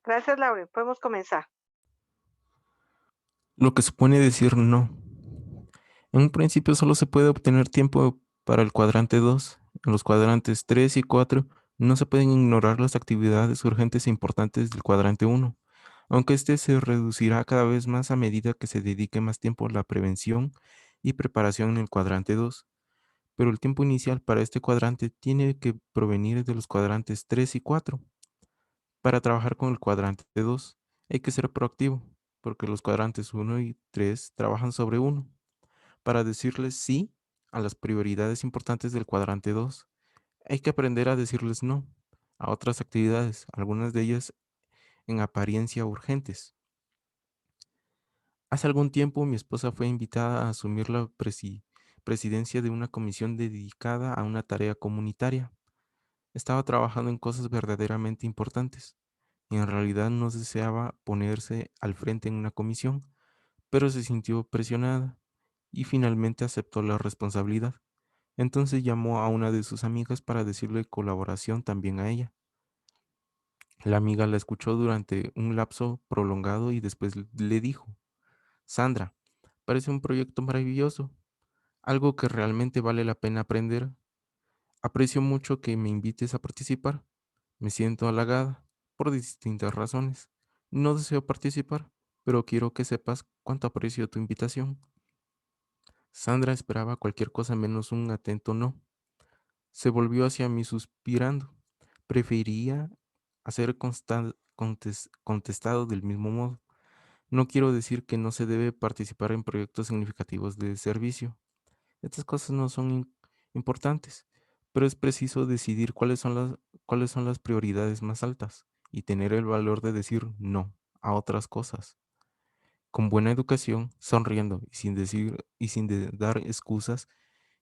Gracias, Laure. Podemos comenzar. Lo que supone decir no. En un principio solo se puede obtener tiempo para el cuadrante 2. En los cuadrantes 3 y 4 no se pueden ignorar las actividades urgentes e importantes del cuadrante 1, aunque este se reducirá cada vez más a medida que se dedique más tiempo a la prevención y preparación en el cuadrante 2. Pero el tiempo inicial para este cuadrante tiene que provenir de los cuadrantes 3 y 4. Para trabajar con el cuadrante 2 hay que ser proactivo, porque los cuadrantes 1 y 3 trabajan sobre uno. Para decirles sí a las prioridades importantes del cuadrante 2, hay que aprender a decirles no a otras actividades, algunas de ellas en apariencia urgentes. Hace algún tiempo mi esposa fue invitada a asumir la presidencia de una comisión dedicada a una tarea comunitaria. Estaba trabajando en cosas verdaderamente importantes y en realidad no deseaba ponerse al frente en una comisión, pero se sintió presionada y finalmente aceptó la responsabilidad. Entonces llamó a una de sus amigas para decirle colaboración también a ella. La amiga la escuchó durante un lapso prolongado y después le dijo: Sandra, parece un proyecto maravilloso, algo que realmente vale la pena aprender. Aprecio mucho que me invites a participar. Me siento halagada por distintas razones. No deseo participar, pero quiero que sepas cuánto aprecio tu invitación. Sandra esperaba cualquier cosa menos un atento no. Se volvió hacia mí suspirando. Preferiría hacer contestado del mismo modo. No quiero decir que no se debe participar en proyectos significativos de servicio. Estas cosas no son importantes, pero es preciso decidir cuáles son las prioridades más altas y tener el valor de decir no a otras cosas. Con buena educación, sonriendo y sin decir y sin dar excusas,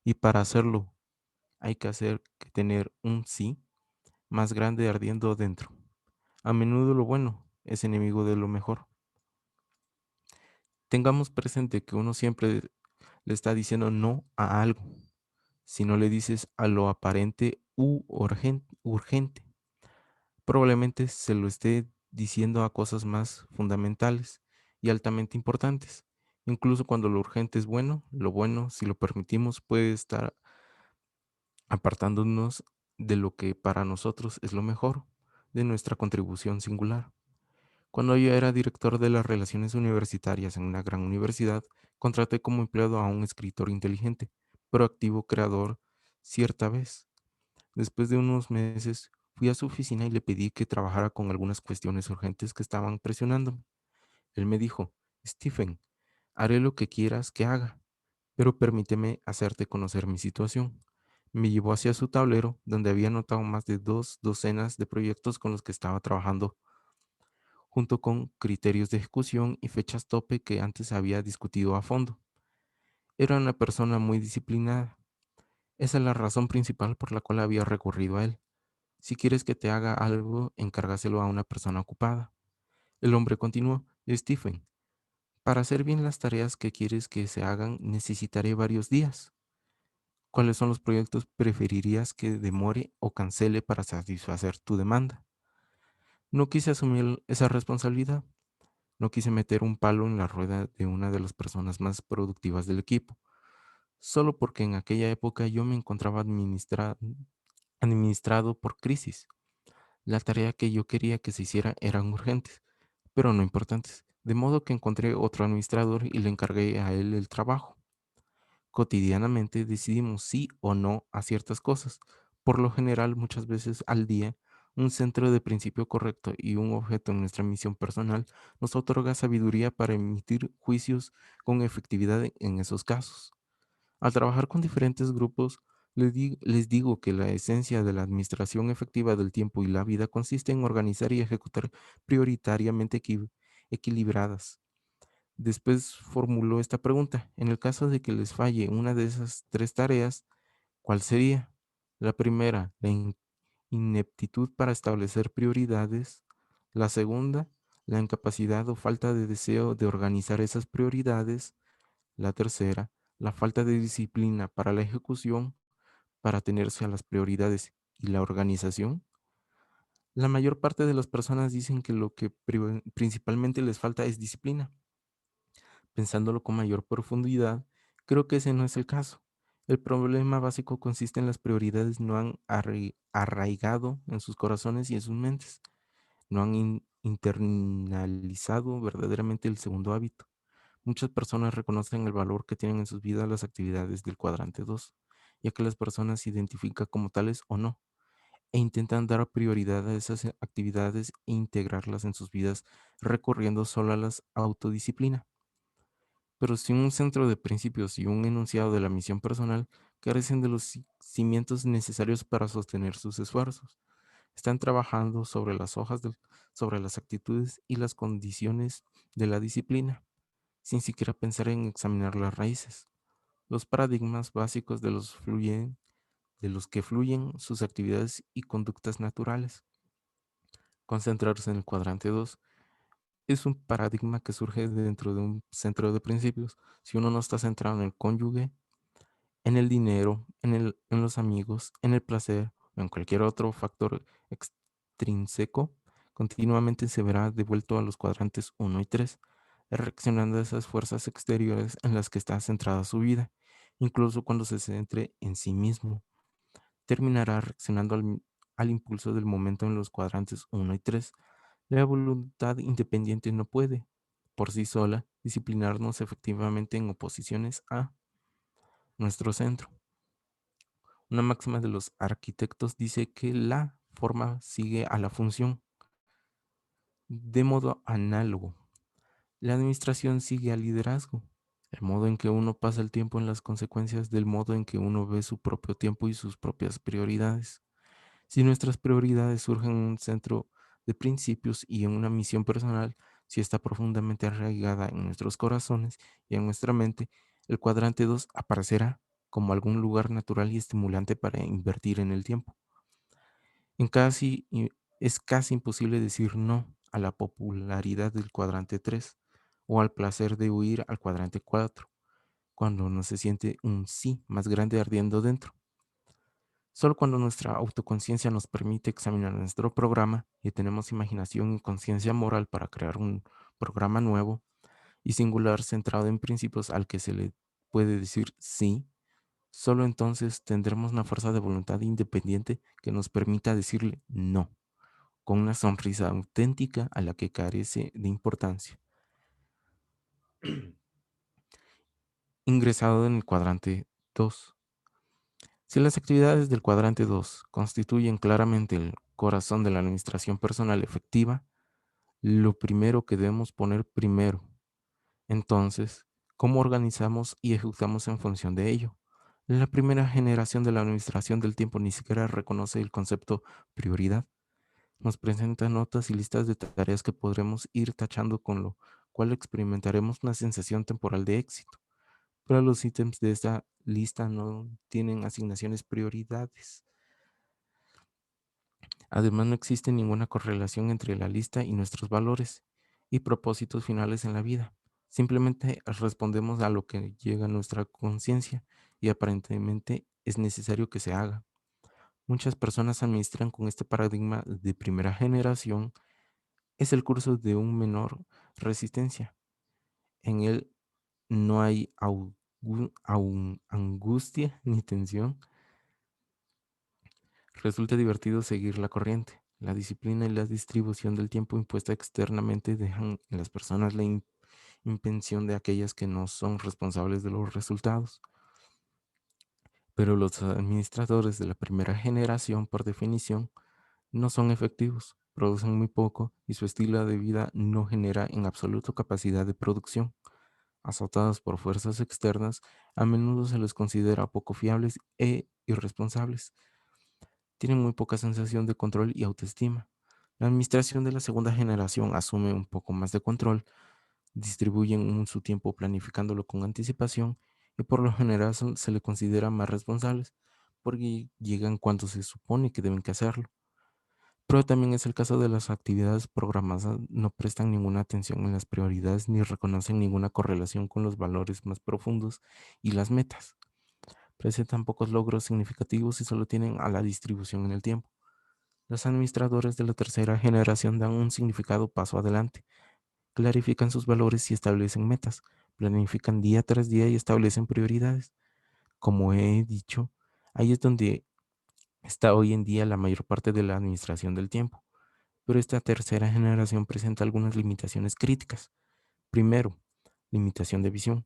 y para hacerlo hay que hacer que tener un sí más grande ardiendo dentro. A menudo lo bueno es enemigo de lo mejor. Tengamos presente que uno siempre le está diciendo no a algo. Si no le dices a lo aparente u urgente, probablemente se lo esté diciendo a cosas más fundamentales y altamente importantes. Incluso cuando lo urgente es bueno, lo bueno, si lo permitimos, puede estar apartándonos de lo que para nosotros es lo mejor, de nuestra contribución singular. Cuando yo era director de las relaciones universitarias en una gran universidad, contraté como empleado a un escritor inteligente, proactivo, creador, cierta vez. Después de unos meses, fui a su oficina y le pedí que trabajara con algunas cuestiones urgentes que estaban presionándome. Él me dijo: Stephen, haré lo que quieras que haga, pero permíteme hacerte conocer mi situación. Me llevó hacia su tablero, donde había anotado más de 2 docenas de proyectos con los que estaba trabajando, junto con criterios de ejecución y fechas tope que antes había discutido a fondo. Era una persona muy disciplinada. Esa es la razón principal por la cual había recurrido a él. Si quieres que te haga algo, encárgaselo a una persona ocupada. El hombre continuó: Stephen, para hacer bien las tareas que quieres que se hagan, necesitaré varios días. ¿Cuáles son los proyectos preferirías que demore o cancele para satisfacer tu demanda? No quise asumir esa responsabilidad. No quise meter un palo en la rueda de una de las personas más productivas del equipo, solo porque en aquella época yo me encontraba administrado por crisis. La tarea que yo quería que se hiciera eran urgentes, pero no importantes, de modo que encontré otro administrador y le encargué a él el trabajo. Cotidianamente decidimos sí o no a ciertas cosas. Por lo general, muchas veces al día, un centro de principio correcto y un objeto en nuestra misión personal nos otorga sabiduría para emitir juicios con efectividad en esos casos. Al trabajar con diferentes grupos, les digo que la esencia de la administración efectiva del tiempo y la vida consiste en organizar y ejecutar prioritariamente equilibradas. Después formuló esta pregunta: en el caso de que les falle una de esas 3 tareas, ¿cuál sería? La primera, la ineptitud para establecer prioridades. La segunda, la incapacidad o falta de deseo de organizar esas prioridades. La tercera, la falta de disciplina para la ejecución, para atenerse a las prioridades y la organización. La mayor parte de las personas dicen que lo que principalmente les falta es disciplina. Pensándolo con mayor profundidad, creo que ese no es el caso. El problema básico consiste en las prioridades no han arraigado en sus corazones y en sus mentes, no han internalizado verdaderamente el segundo hábito. Muchas personas reconocen el valor que tienen en sus vidas las actividades del cuadrante 2, ya que las personas se identifican como tales o no, e intentan dar prioridad a esas actividades e integrarlas en sus vidas recurriendo solo a la autodisciplina. Pero si un centro de principios y un enunciado de la misión personal carecen de los cimientos necesarios para sostener sus esfuerzos, están trabajando sobre las sobre las actitudes y las condiciones de la disciplina, sin siquiera pensar en examinar las raíces. Los paradigmas básicos de los que fluyen sus actividades y conductas naturales. Concentrarse en el cuadrante 2 es un paradigma que surge dentro de un centro de principios. Si uno no está centrado en el cónyuge, en el dinero, en los amigos, en el placer o en cualquier otro factor extrínseco, continuamente se verá devuelto a los cuadrantes uno y 3, reaccionando a esas fuerzas exteriores en las que está centrada su vida, incluso cuando se centre en sí mismo. Terminará reaccionando al impulso del momento en los cuadrantes uno y 3. La voluntad independiente no puede, por sí sola, disciplinarnos efectivamente en oposiciones a nuestro centro. Una máxima de los arquitectos dice que la forma sigue a la función. De modo análogo, la administración sigue al liderazgo. El modo en que uno pasa el tiempo en las consecuencias del modo en que uno ve su propio tiempo y sus propias prioridades. Si nuestras prioridades surgen en un centro de principios y en una misión personal, si está profundamente arraigada en nuestros corazones y en nuestra mente, el cuadrante 2 aparecerá como algún lugar natural y estimulante para invertir en el tiempo. En es casi imposible decir no a la popularidad del cuadrante 3 o al placer de huir al cuadrante 4 cuando no se siente un sí más grande ardiendo dentro. Solo cuando nuestra autoconciencia nos permite examinar nuestro programa y tenemos imaginación y conciencia moral para crear un programa nuevo y singular centrado en principios al que se le puede decir sí, solo entonces tendremos una fuerza de voluntad independiente que nos permita decirle no, con una sonrisa auténtica a la que carece de importancia. Ingresado en el cuadrante 2. Si las actividades del cuadrante 2 constituyen claramente el corazón de la administración personal efectiva, lo primero que debemos poner primero. Entonces, ¿cómo organizamos y ejecutamos en función de ello? La primera generación de la administración del tiempo ni siquiera reconoce el concepto prioridad. Nos presenta notas y listas de tareas que podremos ir tachando, con lo cual experimentaremos una sensación temporal de éxito. Pero los ítems de esta lista no tienen asignaciones prioridades. Además, no existe ninguna correlación entre la lista y nuestros valores y propósitos finales en la vida. Simplemente respondemos a lo que llega a nuestra conciencia y aparentemente es necesario que se haga. Muchas personas administran con este paradigma de primera generación. Es el curso de un menor resistencia. En él no hay angustia ni tensión. Resulta divertido seguir la corriente. La disciplina y la distribución del tiempo impuesta externamente dejan en las personas la impensión de aquellas que no son responsables de los resultados. Pero los administradores de la primera generación, por definición, no son efectivos, producen muy poco y su estilo de vida no genera en absoluto capacidad de producción. Azotados por fuerzas externas, a menudo se les considera poco fiables e irresponsables. Tienen muy poca sensación de control y autoestima. La administración de la segunda generación asume un poco más de control, distribuyen su tiempo planificándolo con anticipación y por lo general se le considera más responsables porque llegan cuando se supone que deben que hacerlo. Pero también es el caso de las actividades programadas, no prestan ninguna atención en las prioridades ni reconocen ninguna correlación con los valores más profundos y las metas. Presentan pocos logros significativos y solo tienen a la distribución en el tiempo. Los administradores de la tercera generación dan un significado paso adelante, clarifican sus valores y establecen metas, planifican día tras día y establecen prioridades. Como he dicho, ahí es donde está hoy en día la mayor parte de la administración del tiempo. Pero esta tercera generación presenta algunas limitaciones críticas. Primero, limitación de visión.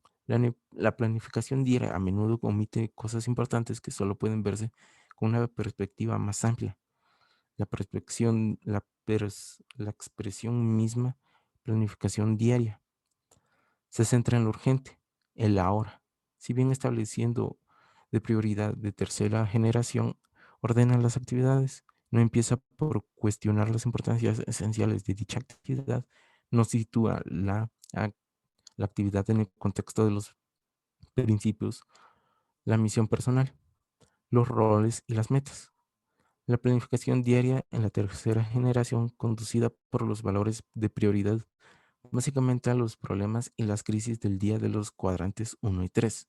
La planificación diaria a menudo omite cosas importantes que solo pueden verse con una perspectiva más amplia. La expresión misma, planificación diaria, se centra en lo urgente, el ahora. Si bien estableciendo de prioridad de tercera generación, ordena las actividades, no empieza por cuestionar las importancias esenciales de dicha actividad, no sitúa la actividad en el contexto de los principios, la misión personal, los roles y las metas. La planificación diaria en la tercera generación, conducida por los valores de prioridad, básicamente a los problemas y las crisis del día de los cuadrantes uno y 3.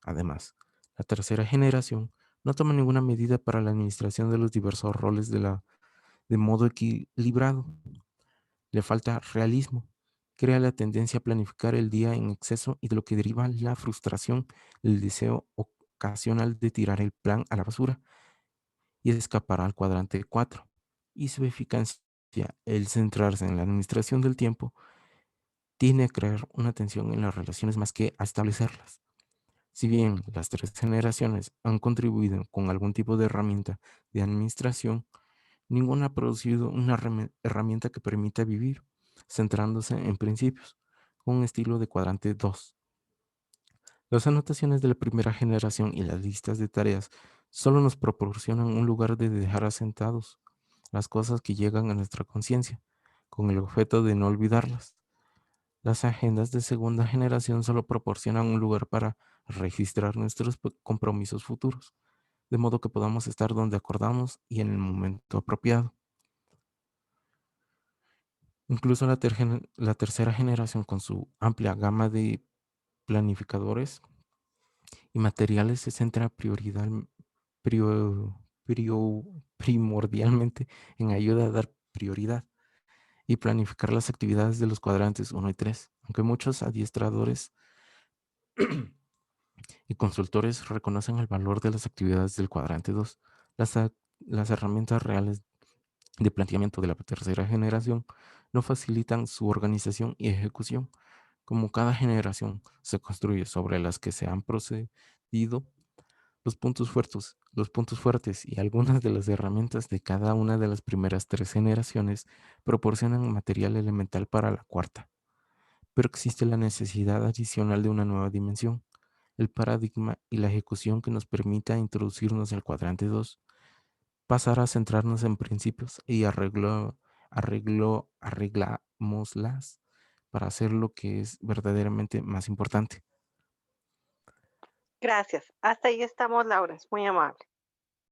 Además, la tercera generación no toma ninguna medida para la administración de los diversos roles de modo equilibrado. Le falta realismo. Crea la tendencia a planificar el día en exceso y de lo que deriva la frustración, el deseo ocasional de tirar el plan a la basura y escapar al cuadrante 4. Y su eficacia, el centrarse en la administración del tiempo, tiene a crear una tensión en las relaciones más que a establecerlas. Si bien las tres generaciones han contribuido con algún tipo de herramienta de administración, ninguna ha producido una herramienta que permita vivir, centrándose en principios, con un estilo de cuadrante 2. Las anotaciones de la primera generación y las listas de tareas solo nos proporcionan un lugar de dejar asentados las cosas que llegan a nuestra conciencia, con el objeto de no olvidarlas. Las agendas de segunda generación solo proporcionan un lugar para registrar nuestros compromisos futuros, de modo que podamos estar donde acordamos y en el momento apropiado. Incluso la tercera generación, con su amplia gama de planificadores y materiales, se centra primordialmente en ayuda a dar prioridad y planificar las actividades de los cuadrantes uno y 3. Aunque muchos adiestradores y consultores reconocen el valor de las actividades del cuadrante 2, las herramientas reales de planteamiento de la tercera generación no facilitan su organización y ejecución. Como cada generación se construye sobre las que se han procedido, los puntos fuertes y algunas de las herramientas de cada una de las primeras tres generaciones proporcionan material elemental para la cuarta. Pero existe la necesidad adicional de una nueva dimensión, el paradigma y la ejecución que nos permita introducirnos en el cuadrante 2, pasar a centrarnos en principios y arreglámoslas para hacer lo que es verdaderamente más importante. Gracias. Hasta ahí estamos, Laura. Es muy amable.